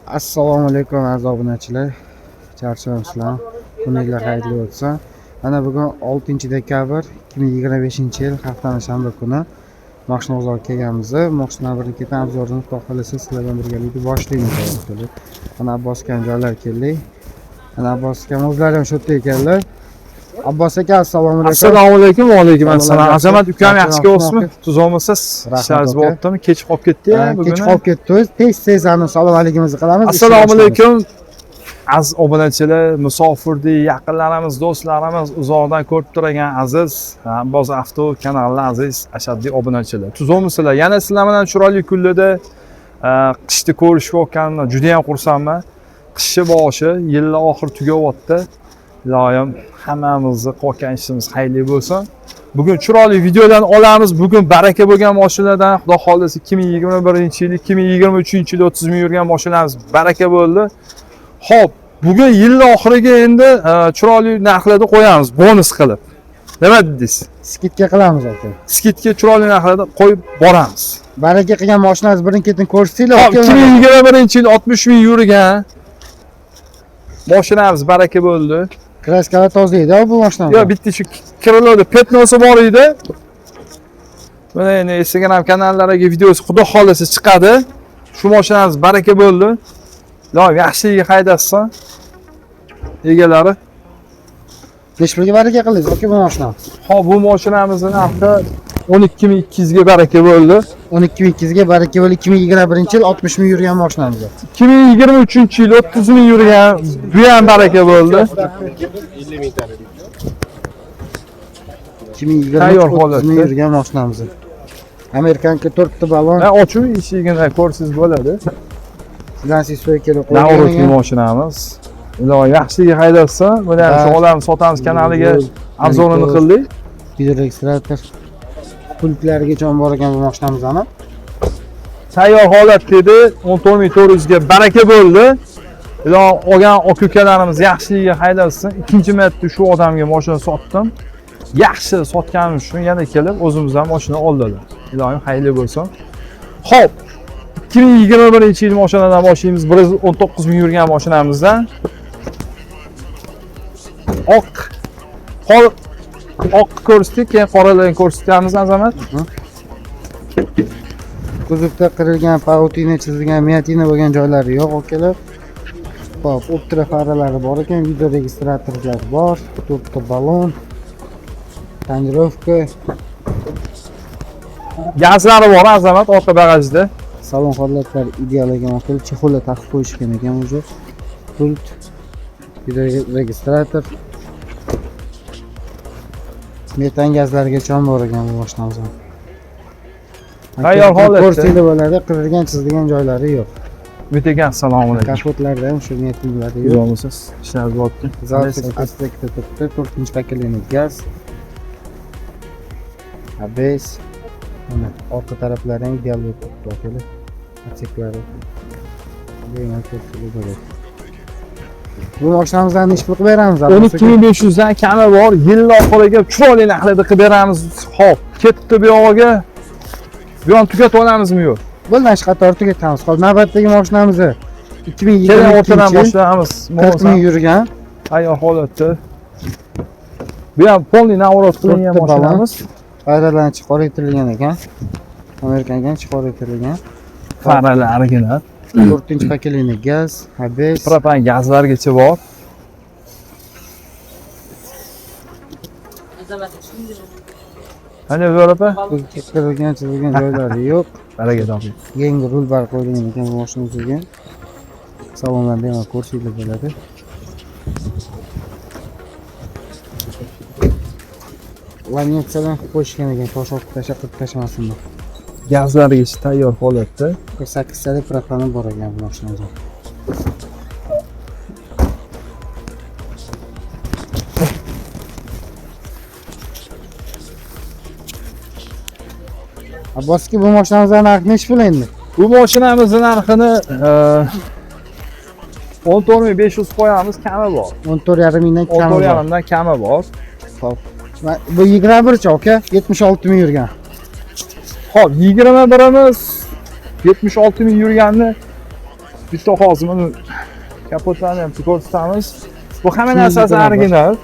Assalomu alaykum aziz obunachilar. Charchamasizlar. Kuninglar xayrli bo'lsin. Mana bugun 6-dekabr 2025-yil haftaning shanba kuni mashina bozoriga kelganmiz. Mashina bilan obzorini xudo xolasa sizlar bilan birgalikda boshlaymiz. Mana Abbos akam joylar keldik. Mana Abbos akam o'zlari ham shu yerda ekanlar. Abbos aka assalomu alaykum. Assalomu alaykum. Va alaykum assalom. Azamat ukam yaxshi ko'rsizmi? Tuzolmisiz? Ishlaringiz bo'lyaptimi? Kech qolib ketdi bugun. Kech qolib ketdik. Tez assalomu alaykumimizni qilamiz. Assalomu alaykum. Aziz obunachilar, musofirdik, yaqinlarimiz, do'stlarimiz, uzoqdan ko'rib turgan aziz Abbos Avto kanali aziz ashaddiy obunachilar. Tuzolmisizlar? Yana sizlar bilan chiroyli kunlarda qishni ko'rishayotganimdan juda ham xursandman. Qishni boshi, yilning oxiri tugayapti. Iloyim hammamizni qolgan ishimiz xayrli bo'lsin. Bugun chiroyli videodan olamiz. Bugun baraka bo'lgan mashinalardan, xudo xolasa 2021-yil, 2023-yil 30 ming yurgan mashinamiz baraka bo'ldi. Xo'p, bugun yilning oxiriga endi chiroyli narxlarda qo'yamiz, bonus qilib. Nima dedingiz? Skidka qilamiz aka. Skidga chiroyli narxlarda qo'yib boramiz. Baraka qilgan mashinangiz birin-ketin ko'rsatinglar. 2021-yil 60 ming yurgan mashinamiz baraka bo'ldi. Kraskalar toza-edi bu mashina. Yo, bitta shu kirlarda petnosi bor edi. Mana endi Instagram kanallariga videosi xudo xolasa chiqadi. Shu mashinamiz baraka bo'ldi. Iloyim yaxshiga haydatsin. Egalari. Necha pulga baraka qildingiz aka bu mashina? Ha, bu mashinamizning narxi 12200 ga baraka bo'ldi. 12200 ga baraka bo'ldi. 2021-yil 60 ming yurgan mashinamiz. 2023-yil 30 ming yurgan bu ham baraka bo'ldi. 2020 ming yurgan mashinamiz. Amerikanka 4 ta balon. Ha, ochuv eshigini ko'rsangiz bo'ladi. Lansi so'y kelib qo'ygan. Navruzli mashinamiz. Iloyim yaxshiga haydatsin. Buni ham shug'ullanib sotamiz kanaliga obzorini qildik. Video registrator pultlarigacha bor ekan bu mashinamiz ana. Tayyor holat dedi. 14400 ga baraka bo'ldi. Iloyim olgan aka-ukalarimiz yaxshiga haydatsin. Ikkinchi marta shu odamga mashina sotdim. Yaxshi sotganim uchun yana kelib o'zimizdan mashina oldilar. Iloyim xayrli bo'lsin. Xo'p, 2021-yil mashinadan boshlaymiz. 119 ming yurgan mashinamizdan. Oq ko'rsatdik, keyin qoralarni ko'rsatamiz azamat. Kuzovda qirilgan pautina chizilgan, miatina bo'lgan joylari yo'q akalar. Xo'p, ultra faralari bor ekan, video registratorlar bor, 4 ta balon, tonirovka, gazlari bor azamat orqa bagajda. Salon holatlari ideal ekan, chexollar taqib qo'yishgan ekan o'zi. Pult, video registrator, metan gazlarigacha bor ekan bu mashinamiz. Tayyor holatda. Ko'rsatda bo'ladi, qirilgan chizilgan joylari yo'q. O'tagan assalomu alaykum. Kapotlarda ham shu metinlarda yo'q. Uzolmisiz? Ishlaringiz bo'lyapti. Zavod aspektda turibdi, 4-paketli gaz. ABS. Mana orqa taraflari ham ideal bo'lib turibdi. Atseklari. Bu mashinamizdan necha pul qilib beramiz? 12500 dan kami bor. Yil oxiriga chiroyli narxlarda qilib beramiz. Xo'p, ketdi bu yog'iga. Bu yon tugatib olamizmi yo'q? Bo'lmash qator tugatamiz. Hozir navbatdagi mashinamiz 2020 o'rtadan boshlaymiz. 40 ming yurgan. Tayyor holatda. Bu ham polni navrot qilingan mashinamiz. Faralardan chiqarilgan ekan. Amerikadan chiqarilgan. Faralargina. 4-paketli gaz, ABS, propan gazlargacha bor. Ana zo'rapa. Qirilgan chizilgan joylari yo'q. Baraka toping. Yangi rul bar qo'yilgan ekan bu mashinamizga. Salonlarda ham ko'rsatib bo'ladi. Laminatsiyadan qo'yishgan ekan, tosh qilib tashmasin deb. Gazlarigacha tayyor holatda. 48 talik propani bor ekan bu mashinada. Abboski bu mashinamizning narxi necha pul endi? Bu mashinamizning narxini 14500 qo'yamiz, kami bor. 14,5 mingdan kami bor. 14,5 dan kami bor. Xo'p. Bu 21 aka, 76 ming yurgan. Xo'p, 21imiz 76 ming yurganni bitta hozir buni kapotlarni ham ko'rsatamiz. Bu hamma narsasi original.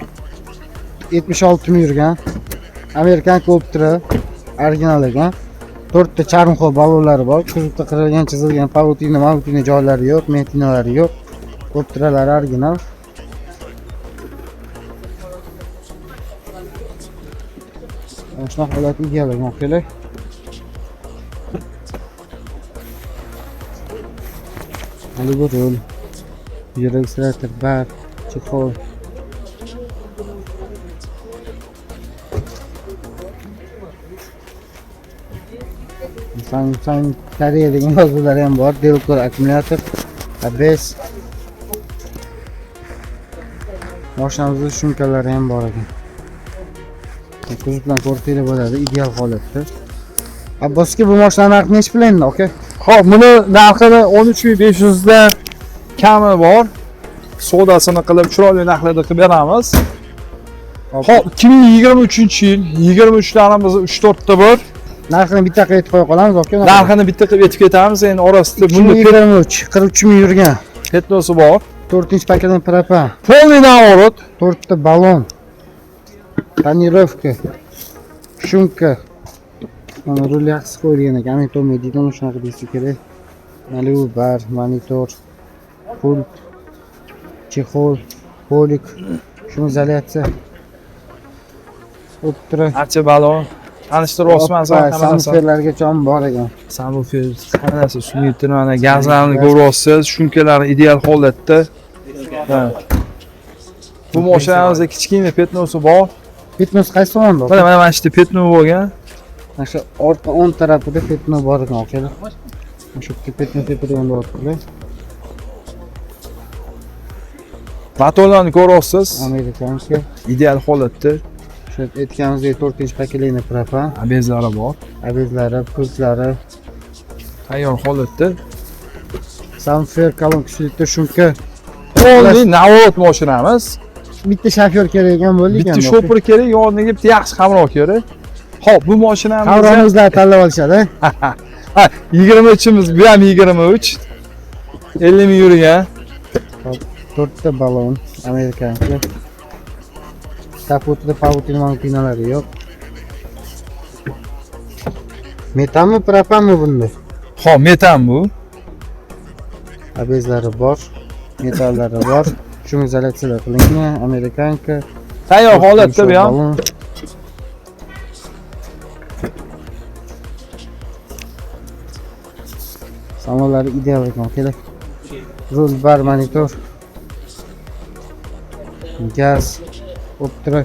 76 ming yurgan. Amerikan Optra original ekan. 4 ta charmxo balonlari bor. Kuzovda qirilgan, chizilgan pavutina joylari yo'q, metinalari yo'q. Optralari original. Shunaqa holatda ideal ekan. Hali bu rol. Registrator bar, chexol. Samsung Koreya degan yozuvlar ham bor. Delcor akkumulyator, ABS. Mashinamizda shumkalari ham bor ekan. Kuzov bilan ko'rsanglar bo'ladi, ideal holatda. Abboski bu mashina narxi necha pul endi, aka? Xo'p, buni narxini 13500 dan kami bor. Sodasini qilib, chiroyli narxlarda qilib beramiz. Xo'p, 2023-yil 23larimiz 3-4 ta bor. Narxini bitta qilib aytib qo'ya qolamiz, aka. Narxini bitta qilib aytib ketamiz. Endi orasida buni 2023 43 ming yurgan. Petnosi bor. 4-paketdan propan. Полный наворот. 4 ta balon. Tonirovka. Shumka. Mana rul yaxshi qo'yilgan ekan. Monitor medidon shunaqa deysiz kerak. Mana bu bar, monitor, pult, chexol, polik, shuni izolyatsiya. Optra. Archa balon. Tanishtirib olsangiz samferlargacha ham bor ekan. Subwoofer, hamma narsa sumiter, mana gazlarni ko'ryapsiz, shumkalari ideal holatda. Bu mashinamizda kichkina petnosi bor. Petnos qaysi tomonda? Mana mana shu petno bo'lgan. Mana shu orqa o'ng tarafida petno bor ekan, akalar. Mana shu petno tepadan bo'lyapti. Motorlarni ko'ryapsiz. Amerikanska. Ideal holatda. Shu aytganimizdek 4-paketli propan. Abezlari bor. Abezlari, pultlari. Tayyor holatda. Samfer kolonka sulitda shumka. Полный наворот mashinamiz. Bitta shofyor kerak ekan bo'ldi ekan. Bitta shofir kerak, yoniga bitta yaxshi hamroh kerak. Xo'p, bu mashinamizni Hamrohimizlar tanlab olishadi. Ha, 23imiz, bu ham 23. 50 ming yurgan. 4 ta balon, amerikancha. Kapotida pavutinalari yo'q. Metanmi, propanmi bunda? Xo'p, metan bu. Abezlari bor, metallari bor. Shuni izolyatsiyalar qilingan, amerikanka. Tayyor holatda bu ham. Samollari ideal ekan, kerak. Rul bar, monitor. Gaz, optra.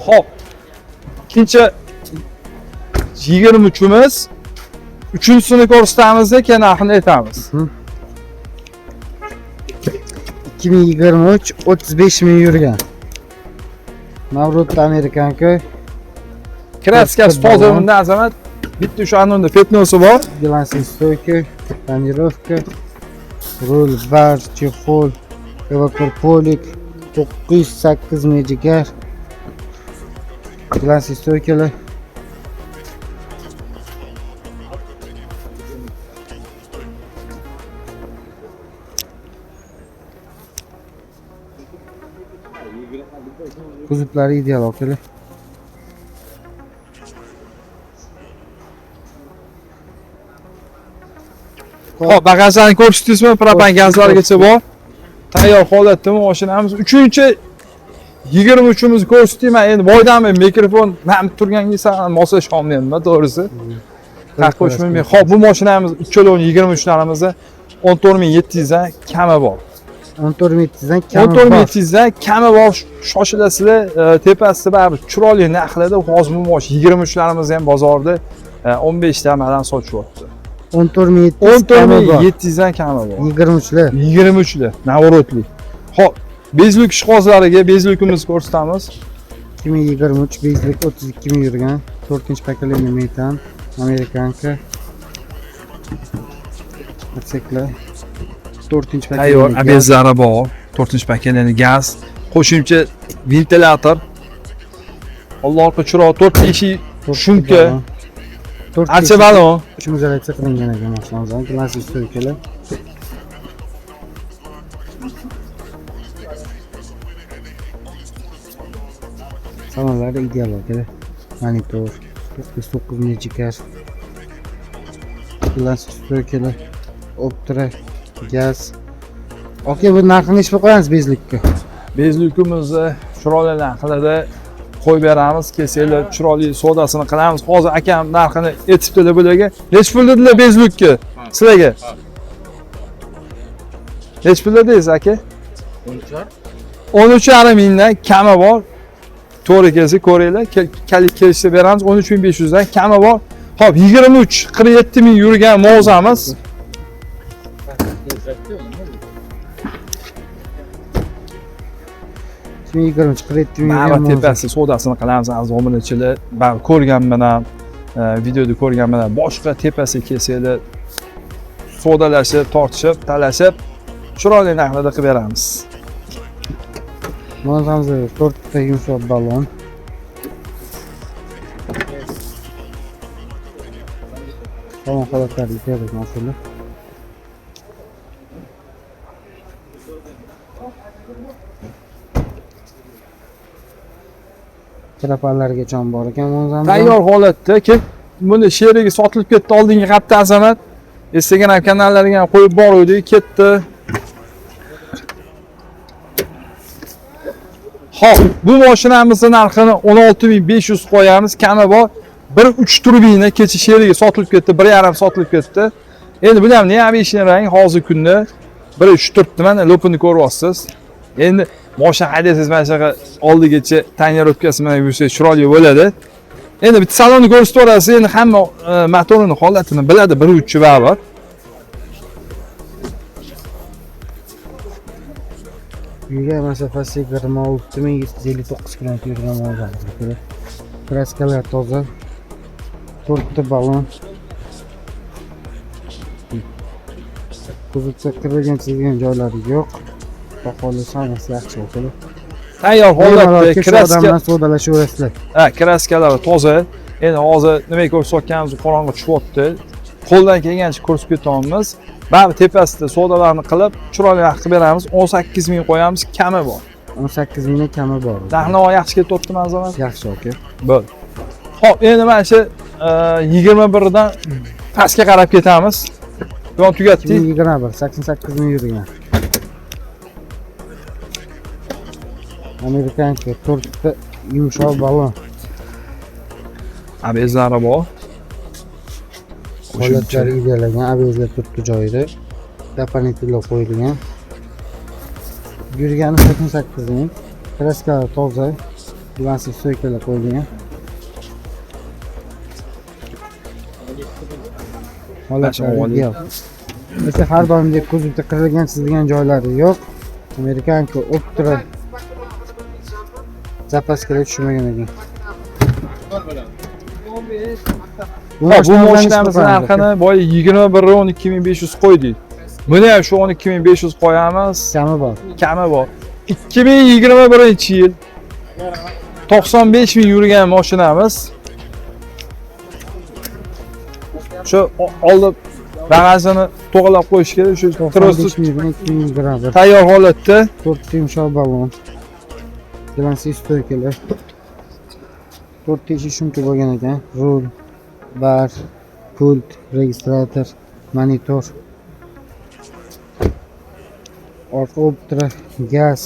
Xo'p. Ikkinchi 23imiz. Uchinchisini ko'rsatamiz, keyin narxini aytamiz. 2023 35 ming yurgan. Navro'da amerikanka. Kraskasi toza bundan azamat. Bitta shu anonda petnosi bor. Bilansiz stoyka, tonirovka, rul bar, chexol, evakupolik, 908 mejigar. Bilansiz stoykalar. Kuzovlari ideal akalar. Xo'p, bagajlarni ko'rsatdingizmi? Propan gazlargacha bor. Tayyor holatda mashinamiz. 23imizni ko'rsatayman. Endi boydanmi mikrofon nam turganingizga moslashib olmayapman, to'g'risi. Haq qo'shmayman. Xo'p, bu mashinamiz ikkalovini 23larimizni 14700 dan kami bor. 14700 dan kami bor. 14700 dan kami bor. Shoshilasizlar, tepasida baribir chiroyli narxlarda hozir bu mashina 23larimiz ham bozorda 15 dan sotishyapti. 14700 dan kami bor. 23lar. 23lar, navorotli. Xo'p, bezlik ishqozlariga bezlikimizni ko'rsatamiz. 2023 bezlik 32 ming yurgan. 4-paketli metan, amerikanka. Atseklar. 4-paketli. Tayyor abezlari bor. 4-paketli gaz, qo'shimcha ventilyator. Allohga chiroq 4 eshik shumka. Archa balon. Shimizalatsiya qilingan ekan mashinamizdan. Klassik stoykalar. Salonlarda ideal bo'ladi. Monitor, 9 MHz. Klassik stoykalar. Optra, gaz. Aka, bu narxini ish qo'yamiz bezlikka. Bezlikimizni chiroyli narxlarda qo'yib beramiz. Kelsanglar chiroyli sodasini qilamiz. Hozir akam narxini aytibdilar bularga. Nech pul dedilar bezlikka? Sizlarga? Nech pul dedingiz aka? 13,5 mingdan kami bor. To'g'ri kelsa ko'ringlar. Kelishsa beramiz 13.500 dan kami bor. Xo'p, 23-47 ming yurgan mavzamiz. Baribir tepasi sodasini qilamiz aziz obunachilar. Baribir ko'rganman ham, videoda ko'rganman ham. Boshqa tepasi kelsanglar sodalashib, tortishib, talashib, chiroyli narxlarda qilib beramiz. Mavzamizda 4 ta yumshoq balon. Balon holatlarni ko'rdik masalan. Trapanlargacha ham bor ekan mavzamizda. Tayyor holatda buni sherigi sotilib ketdi oldingi hafta azamat. Instagram kanallariga ham qo'yib boruvdik, ketdi. Xo'p, bu mashinamizni narxini 16.500 qo'yamiz, kami bor. 1.3 turbina kecha sherigi sotilib ketdi, 1.5 sotilib ketdi. Endi buni ham neobычный rang hozir kunda 1.3 turibdi, mana lopini ko'ryapsiz. Endi mashina haydaysiz, mana shunaqa oldigacha tonirovkasi bilan yursangiz chiroyli bo'ladi. Endi bitta salonni ko'rsatib o'rasiz, endi hamma motorini holatini biladi, 1.3 baribir. Yurgan masofasi 26.159 km yurgan mavzumizda. Kraskalar toza. 4 ta balon. Kuzovda qirilgan chizilgan joylari yo'q. Baholi sanasi yaxshi bo'ladi. Tayyor holatda kraska sodalashaverasizlar. Ha, kraskalari toza. Endi hozir nimaga ko'rsatganimiz qorong'i tushyapti. Qo'ldan kelgancha ko'rsatib ketamiz. Baribir tepasida sodalarni qilib, chiroyli narx qilib beramiz. 18 ming qo'yamiz, kami bor. 18 mingdan kami bor. Narxnavo yaxshi ketyapti manzara. Yaxshi aka. Bo'l. Xo'p, endi mana shu 21 dan pastga qarab ketamiz. Buyon tugatdik. 21, 88 ming yurgan. Amerikancha 4 ta yumshoq balon. Abezlari bor. Holatlari idealagan, abezlar turibdi joyida. Doполнительно qo'yilgan. Yurgani 88 ming. Kraskalar toza. Plastik stoykalar qo'yilgan. Holatlari ideal. Mesela har doimdek kuzovda qirilgan chizilgan joylari yo'q. Amerikanka Optra zapaskalar tushmagan ekan. Bu mashinamizning narxini boya 21.12.500 qo'ydik. Buni ham shu 12.500 qo'yamiz. Kami bor. Kami bor. 2021-yil 95 ming yurgan mashinamiz. Shu olib bagajini to'g'rilab qo'yish kerak, shu trosus tayyor holatda. 4 yumshoq balon. Plastik stoykalar. 4 teshik shumka bo'lgan ekan. Rul, bar, pult, registrator, monitor. Orqa optra, gaz.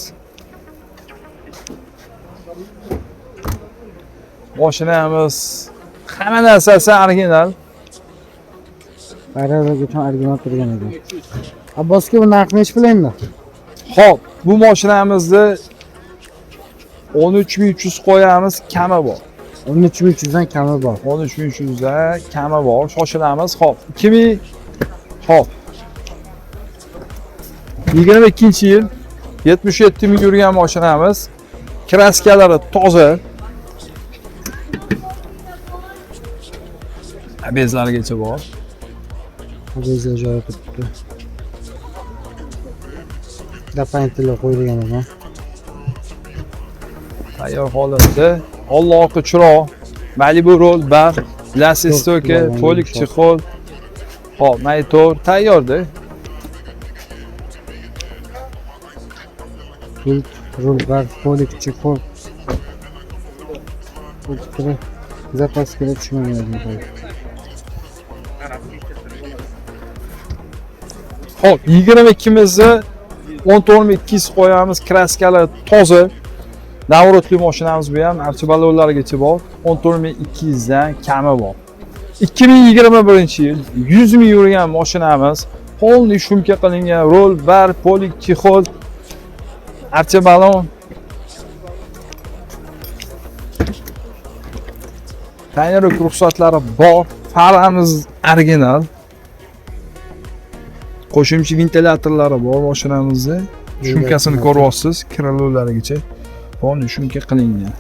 Mashinamiz hamma narsasi original. Bayroqgacha original turgan ekan. Abbosga bu narxni nech bilaymi? Xo'p, bu mashinamizni 13.300 qo'yamiz, kami bor. 13.300 dan kami bor. 13.300 dan kami bor. Shoshilamiz. Xo'p, 2000 Xo'p. 22-yil 77 ming yurgan mashinamiz. Kraskalari toza. Bezlarigacha bor. Bezlar joyi turibdi. Doполнительно qo'yilgan ekan. Tayyor holatda. Allohga chiroq. Malibu Roll bar. lassistoka, polik chexol. Hop, monitor tayyorda. Pult, rulbar, polik, chexol. O'ptira. Zapaskaga tushmagan. Hop, 22 mizni 14.200 qo'yamiz. Kraskalar toza. Navrotli mashinamiz bu ham archa ballonlarigacha bor. 14.200 dan kami bor. 2021-yil 100 ming yurgan mashinamiz. Polniy shumka qilingan rol, bar, polik, chexol, archa ballon. Tayyorlik ruxsatlari bor. Faramiz original. Qo'shimcha ventilyatorlari bor mashinamizda. Shumkasini ko'ryapsiz, kralolarigacha. Polniy shumka qilingan.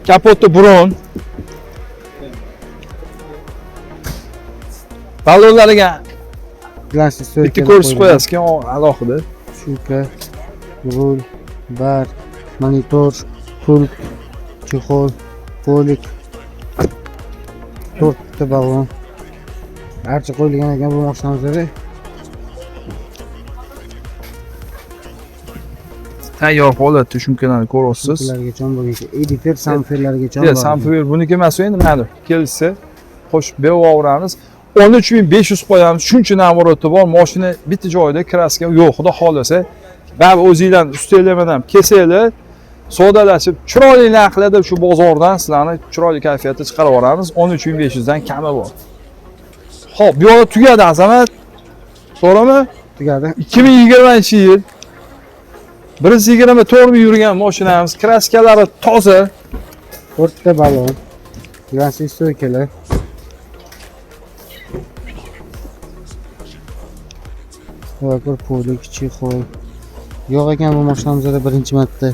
Kapoti bron. Ballonlariga Plastik bitta ko'rsatib qo'yasiz, alohida. Shumka, rul, bar, monitor, pult, chexol, polik. 4 ta ballon. Archa qo'yilgan ekan bu mashinamizda. Tayyor holatda shumkalarni ko'ryapsiz. Ulargacha bo'lgan editor samferlargacha Yo'q, samfer buniki emas, endi mana kelsa qo'shib beraveramiz. 13.500 qo'yamiz. Shuncha navorati bor. Mashina bitta joyda kraska yo'q, xudo xolasa. Baribir o'zingizlar ustinglardan ham kesinglar. Sodalashib, chiroyli narxlarda shu bozordan sizlarni chiroyli kayfiyatda chiqarib yuboramiz. 13.500 dan kami bor. Xo'p, bu yo'q tugadi Azamat. To'g'rimi? tugadi. 2020-yil 124 ming yurgan mashinamiz, kraskalari toza. 4 ta ballon. Plastik stoykalar. Var polik, chexol. Yo'q ekan bu mashinamizda birinchi marta.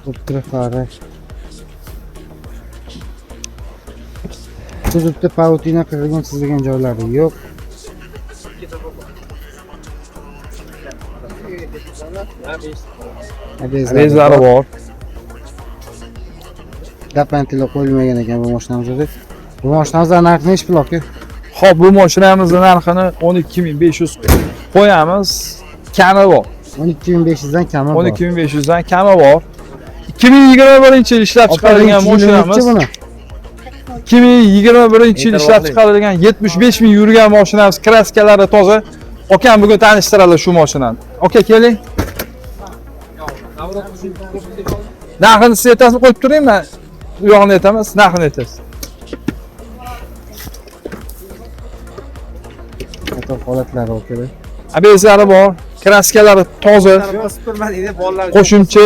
O'ptira fara. Hududda pautina qilingan chizilgan joylari yo'q. Bezlari bor. Dapantili qo'yilmagan ekan bu mashinamizda. Bu mashinamizda narxi nechi pul aka? Xo'p, bu mashinamizning narxini 12.500 qo'yamiz. Kami bor. 12.500 dan kami bor. 12.500 dan kami bor. 2021-yil ishlab chiqarilgan mashinamiz. 2021-yil ishlab chiqarilgan 75 ming yurgan mashinamiz, kraskalari toza. Akam bugun tanishtiradi shu mashinani. Aka keling. Narxini siz aytasizmi, qo'yib turaymi? Bu yo'g'ini aytamiz, narxini aytasiz. Qator holatlari okada. Abezlari bor, kraskalari toza. Qo'shimcha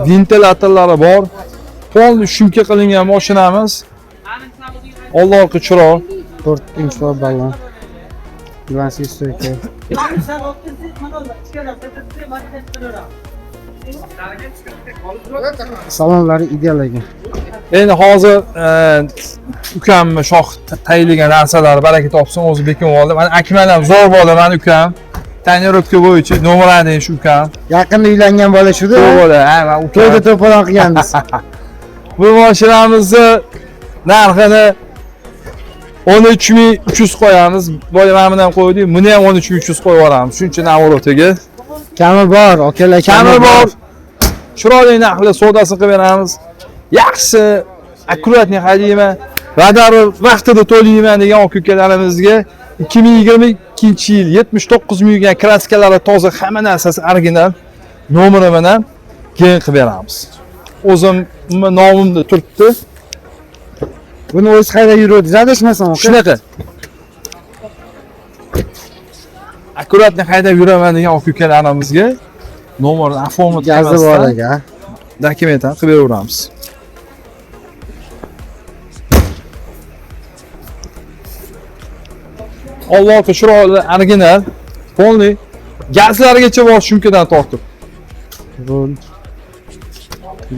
ventilyatorlari bor. Polniy shumka qilingan mashinamiz. Allohga chiroq. 4 inch ballon. Plastik stoyka. Salonlari ideal ekan. Endi hozir ukamni shoh tayinlagan narsalari baraka topsin, o'zi bekinib oldi. Mana Akmal ham zo'r bola, mani ukam. Tonirovka bo'yicha nomerani shu ukam. Yaqinda uylangan bola shu-da. Zo'r bola, ha, men To'yda to'polon qilganmiz. Bu mashinamizni narxini 13.300 qo'yamiz. Boya mana bundan qo'ydik. Buni ham 13.300 qo'yib yuboramiz. Shuncha navorotiga. Kami bor, akalar Kami bor. Chiroyli narxda sodasini qilib beramiz. Yaxshi, akkuratni haydayman. Radar vaqtida to'layman degan aka-ukalarimizga 2022-yil 79 ming yurgan kraskalari toza, hamma narsasi original nomeri bilan keyin qilib beramiz. O'zim nomimda turibdi. Buni o'zi qayda yuradi, adashmasam aka. Shunaqa. Akkuratni haydab yuraman degan aka-ukalarimizga nomerni afomat gazi bor aka. Dokumentni qilib beraveramiz. Allohga chiroyli, original, polniy gazlarigacha bor shumkadan tortib. Rul,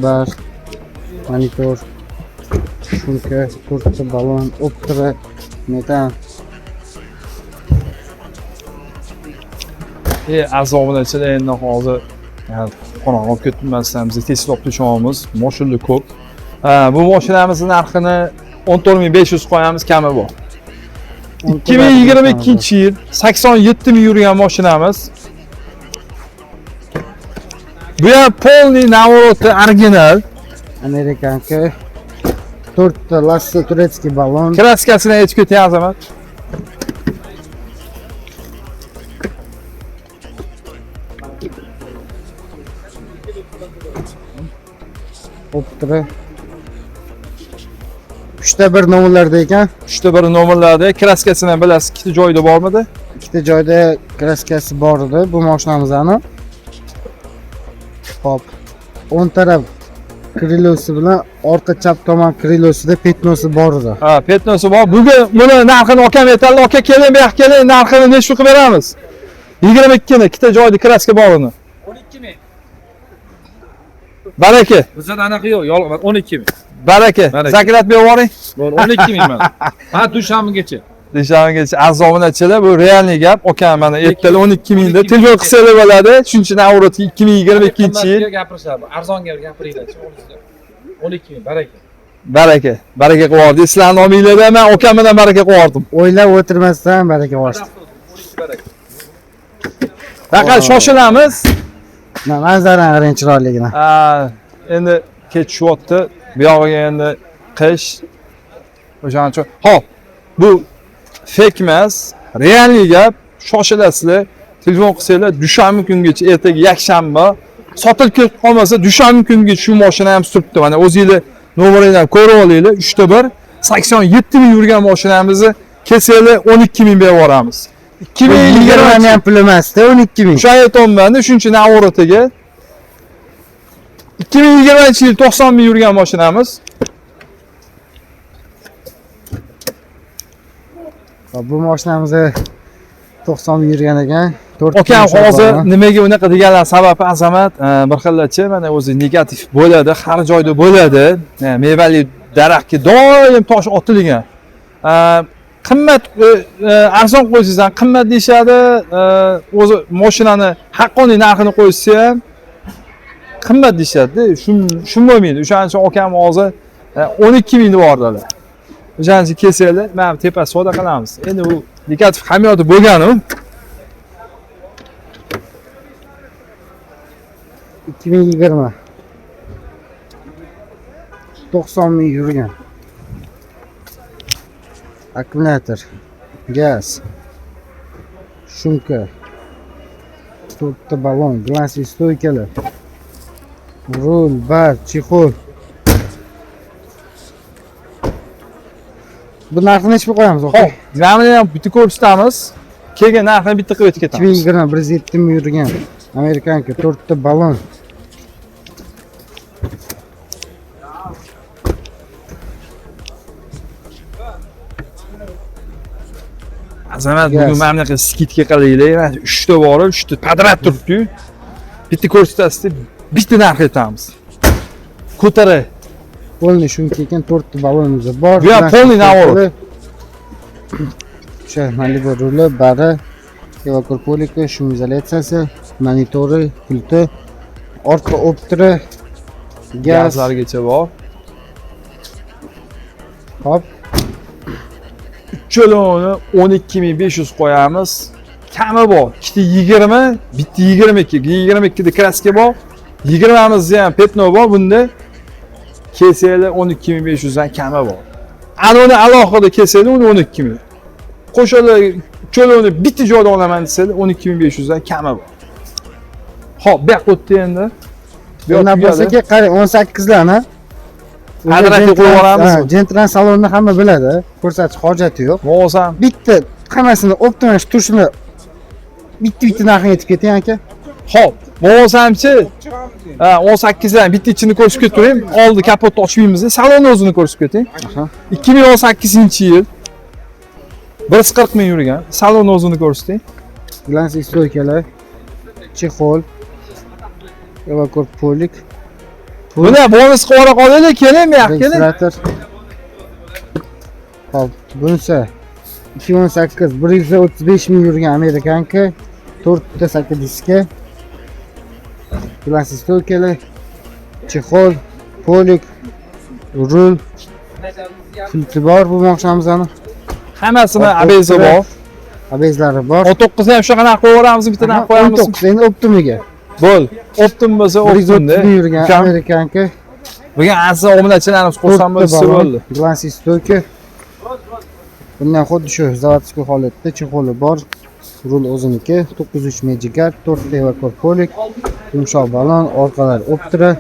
bar, monitor, shumka, 4 ta ballon, o'ptira, metan. Azobidachilar endi hozir qonaq olib ketmasdan biz Tesla olib tushamiz. Mashina ko'p. Bu mashinamizning narxini 14.500 qo'yamiz, kami bor. 2022-yil 87 ming yurgan mashinamiz. Bu ham polniy navoroti original. Amerikanka 4 ta Lasso turetskiy balon. Kraskasini aytib ketay azamat. Optra 3ta 1 nomerlarda ekan. 3ta 1 nomerlarda kraskasini bilasiz, ikkita joyida bormidi? Ikkita joyda kraskasi bor edi bu mashinamizni. Hop. O'ng taraf krilosi bilan orqa chap tomon krilosida petnosi bor edi. Ha, petnosi bor. Bugun buni narxini aka aytadilar. Aka keling, bu yoqqa keling, narxini nechta qilib beramiz? 22 ni, ikkita joyda kraska bor uni. 12 ming. Baraka. Bizda anaqa yo'q, yolg'on 12 ming. Baraka. Baraka. Zakirat berib yuboring. Bor 12 ming mana. Ha, dushanbagacha. Deshamigacha aziz obunachilar, bu realniy gap. Aka mana ertaga 12 mingda telefon qilsalar bo'ladi. Shuncha navrati 2022-yil. Gapirishadi. Arzonga gapiringlar. 12 ming, baraka. Baraka. Baraka qilib yubordi. Sizlarning nominglarda men akam bilan baraka qilib yubordim. O'ylab o'tirmasdan baraka boshdi. Baraka. Faqat shoshilamiz. Manzarani qarang chiroyligini. Endi ketishyapti. Bu yog'iga endi qish. O'shaning uchun. Hop. Bu fake emas, realniy gap. Shoshilasizlar. Telefon qilsanglar, dushanba kungacha, ertaga yakshanba sotilib ketib qolmasa, dushanba kungacha shu mashina ham turibdi. Mana o'zingizlar nomeringdan ko'rib olinglar. 3ta 1 87 ming yurgan mashinamizni kelsanglar 12 ming berib yuboramiz. 2020 ham pul emasda 12 ming. O'sha aytolmanda shuncha navoratiga 2020-yil 90 ming yurgan mashinamiz. Bu mashinamizni 90 ming yurgan ekan. Akam hozir nimaga unaqa deganlar sababi azamat, bir xillatchi mana o'zi negativ bo'ladi, har joyda bo'ladi. Mevali daraxtga doim tosh otilgan. Qimmat arzon qo'ysangiz ham qimmat deyshadi. O'zi mashinani haqqoniy narxini qo'ysa ham qimmat deyshadi. Shun bo'lmaydi. O'shaning uchun akam hozir 12 ming deb yubordilar. O'shaning uchun kelsanglar, men tepa savdo qilamiz. Endi u negativ hamyoti bo'lgan-u. 2020 90 ming yurgan. Akkumulyator, gaz, shumka, 4ta balon, glasli stoykalar, rul, bar, chexol. Bu narxini nechga qo'yamiz? Xo'p, namini ham bitta ko'rsatamiz. Keyin narxini bitta qilib o'tib ketamiz. 2020 107 ming yurgan. Amerikanka 4ta balon. Azamat bugun mana bunaqa skidka qilaylik. 3 ta bor, 3 ta padrab turibdi. Bitta ko'rsatasiz, bitta narx aytamiz. Ko'taray. Polniy shunga ekan 4 ta balonimiz bor. Bu ham polniy navorot. O'sha Malibu ruli, bari, evakuatorika, shum izolyatsiyasi, monitori, pulti, orqa optira, gaz. Gazlargacha bor. Hop. Cho'loni 12500 qo'yamiz. Kami bor. Ikkita 20, bitta 22. 22 da kraska bor. 20 ham petno bor bunda. Kelsanglar 12500 dan kami bor. Anoni alohida kelsanglar uni 12 ming. Qo'shilib cho'loni bitta joyda olaman desanglar 12500 dan kami bor. Xo'p, bu yoqqa o'tdi endi. Bu Bundan bo'lsa-ki, qarang 18 larni Adratga qo'yib yuboramiz. Gentran salonni hamma biladi. Ko'rsatish hojati yo'q. Bo'lsam, Bitta hammasini optimal turishini bitta narxini aytib keting aka. xo'p, bo'lsamchi 18 dan bitta ichini ko'rsatib ketaverayim. Oldi kapotni ochmaymiz, salonni o'zini ko'rsatib keting. 2018-yil 140 ming yurgan. Salonni o'zini ko'rsating. Glasli stoykalar, chexol, evakuatorlik, Buni bonus qilib qolaylik, keling, bu yoqqa keling. registrator. Hop, bunisi 2018 135 ming yurgan Amerikanka, 4 ta 8 diska. Bilasiz, stolkalar, chexol, polik, rul, filtri bor bu mashinalarimizni. Hammasini abezi bor. Abezlari bor. 19 ni ham shunaqa qo'yib yuboramiz, bittadan qo'yamiz. 19 endi optimiga. Bo'l. Optim bo'lsa optimda. 130 yurgan amerikanka. Bugun asli obunachilarimiz xursand bo'lsa bo'ldi. Bilasiz, stolka. Bundan xuddi shu zavodskiy holatda chexoli bor. Rul o'ziniki, 93 mejigar, 4 teva korpolik, yumshoq balon, orqalar optira,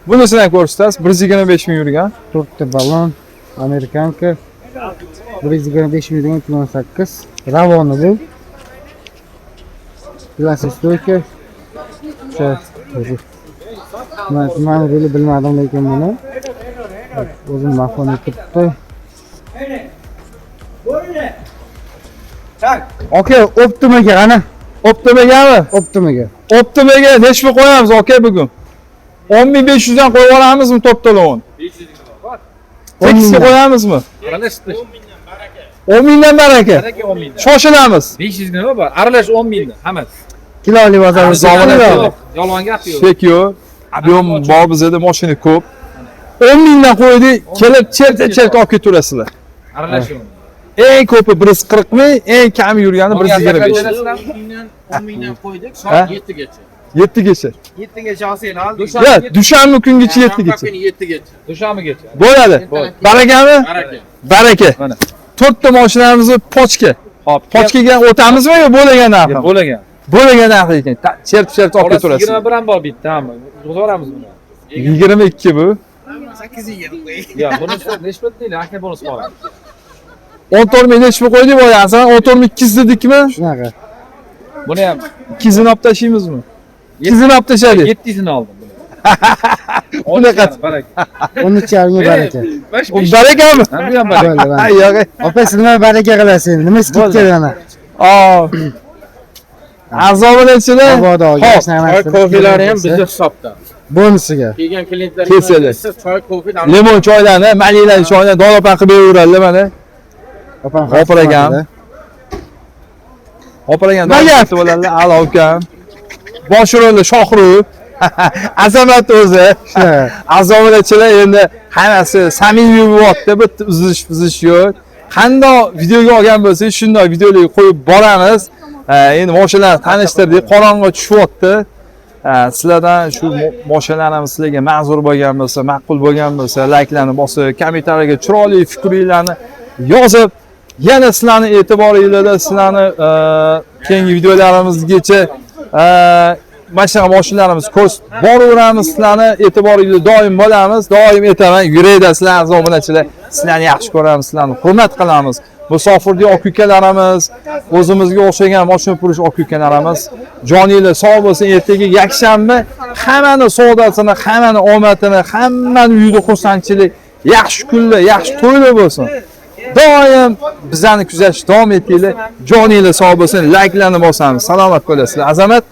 Bunisini ham ko'rsatasiz. 125 ming yurgan. 4 ta balon, amerikanka, 125 ming yurgan 2008, Ravoni bu. Bilasiz, stolka. Men buni bilmadim lekin buni. O'zim mafhum etibdi. Aka, optimaga qani? Optimagami? Optimaga. Optimaga nechta qo'yamiz aka bugun? 10.500 dan qo'yib yuboramizmi to'pto'lovini? 8 qo'yamizmi? Aralash 10 mingdan baraka. baraka 10 mingdan. Shoshilamiz. 500 nima bor? Aralash 10 mingdan hammasi. Kiloli bozor Yo'q, yolg'on gap yo'q. Chek yo'q. Ob'yom bor bizda, mashina ko'p. 10 mingdan qo'ydik, kelib cherta olib ketaverasizlar. Aralash yo'q. Eng ko'pi 140 ming, eng kami yurgani 125. 10 mingdan qo'ydik, Ha? soat 7gacha. 7gacha. 7gacha olsanglar, Ya, dushanba kungacha 7gacha. 7gacha. Dushanbagacha. Bo'ladi. Barakami? Baraka. Baraka. Mana. 4 ta mashinamizni pochka. Hop, Pochkaga o'tamizmi yo bo'lagan narxi? bo'lagan. Bo'lagan narxi ekan. Cherp olib ketaverasiz. 21 ham bor bittami? Yig'voramiz buni. 22 bu. 8 ga qo'y. Yo, bunisi nechta deydi? Aka bonus bor. 14 ming nechta qo'ydik boyagi. 14 ming 200 dedikmi? shunaqa. Buni ham 200 ni olib tashlaymizmi? 200 ni olib tashladik. 700 ni oldim buni. Bunaqa. Baraka. 13,5 ming baraka. U barakami? Ha, bu ham baraka. Bo'ldi, bo'ldi. Ay, yo'q. Opa, siz nima baraka qilasiz? Nima skidka yana? Azobilachilar. Mabodo Choy kofelari ham bizning hisobda. bonusiga. Kelgan klientlar Kelsalar. choy kofe Limon choylarni, maliylarni choylarni dolopan qilib beraveradilar mana. Opam G'ofiragan. Operagan da'vat bo'ladilar, a'lo ukam. Bosh rolda Shohrux. Azamat o'zi. Azobilachilar endi hammasi samimiy bo'lyapti, bitta uzish yo'q. Qanday videoga olgan bo'lsangiz, shunday videolarga qo'yib boramiz. Endi mashinalarni tanishtirdik, qorong'i tushyapti. Sizlardan shu mashinalarimiz sizlarga manzur bo'lgan bo'lsa, ma'qul bo'lgan bo'lsa, layklarni bosib, kommentariyga chiroyli fikringlarni yozib, yana sizlarning e'tiboringizda sizlarni keyingi videolarimizgacha mana shunaqa mashinalarimiz ko'rs boraveramiz, sizlarni e'tiboringizda doim bo'lamiz. Doim aytaman, yurakdasizlar aziz obunachilar. Sizlarni yaxshi ko'ramiz, sizlarni hurmat qilamiz. Musofirlik aka ukalarimiz, o'zimizga o'xshagan mashina purish aka ukalarimiz, joninglar sog' bo'lsin. Ertaga yakshanba hammani savdosini, hammani omadini, hammani uyida xursandchilik, yaxshi kunlar, yaxshi to'ylar bo'lsin. Doim bizlarni kuzatishda davom etinglar. Joninglar sog' bo'lsin. Layklarni bosamiz. Salomat bo'lasizlar. Azamat,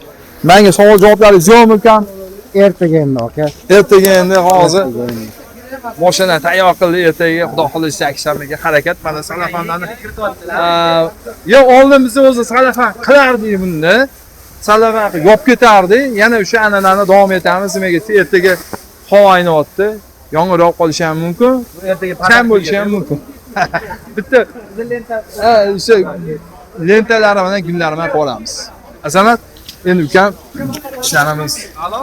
menga savol javoblaringiz yo'qmi ekan? Ertaga endi aka. Ertaga endi hozir mashina tayyor qildi, ertaga xudo xohlasa yakshanbaga harakat. Mana salafanlarni yo oldin biz o'zi salafan qilardik buni. Salafan qilib yopib ketardik. Yana o'sha an'anani davom etamiz. Nimaga ertaga havo aynyapti. Yomg'ir qolishi ham mumkin. Ertaga Kam bo'lishi ham mumkin. Bitta o'sha lentalar bilan kunlar bilan qolamiz. Azamat, endi ukam ishlarimiz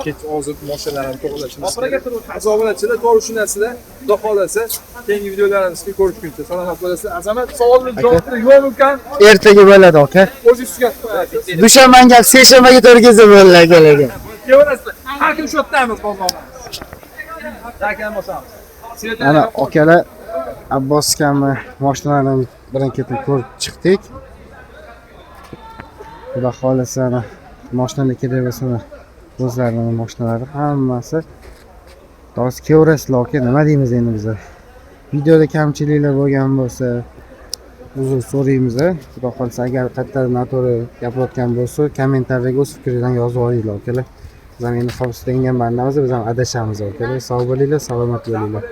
kech ozib mashinalarni to'g'rilashimiz. Azobilachilar to'g'ri shu narsalar, xudo xolasa keyingi videolarimizda ko'rishguncha salomat bo'lasizlar. Azamat, savollar javoblar yo'qmi ekan? Ertaga bo'ladi aka. O'zingizga Dushanbaga, seshanbaga to'g'ri kelsa bo'ladi akalarga. kelarasiz. Har kim shu yerdamiz bozorda. Takan bosamiz. Ana akalar Abbos kamni mashinalarini birin-ketin ko'rib chiqdik. Xudo xolasa ana mashinalar kerak bo'lsa, o'zlarining mashinalari hammasi to'g'ri kevrasizlar aka, nima deymiz endi biz? Videoda kamchiliklar bo'lgan bo'lsa, uzr so'raymiz. Xudo xolasa agar qayerda noto'g'ri gapirayotgan bo'lsa, kommentariyga o'z fikringizni yozib olinglar akalar. Biz ham endi xavfsizlangan bandamiz, biz ham adashamiz akalar. Sog' bo'linglar, salomat bo'linglar.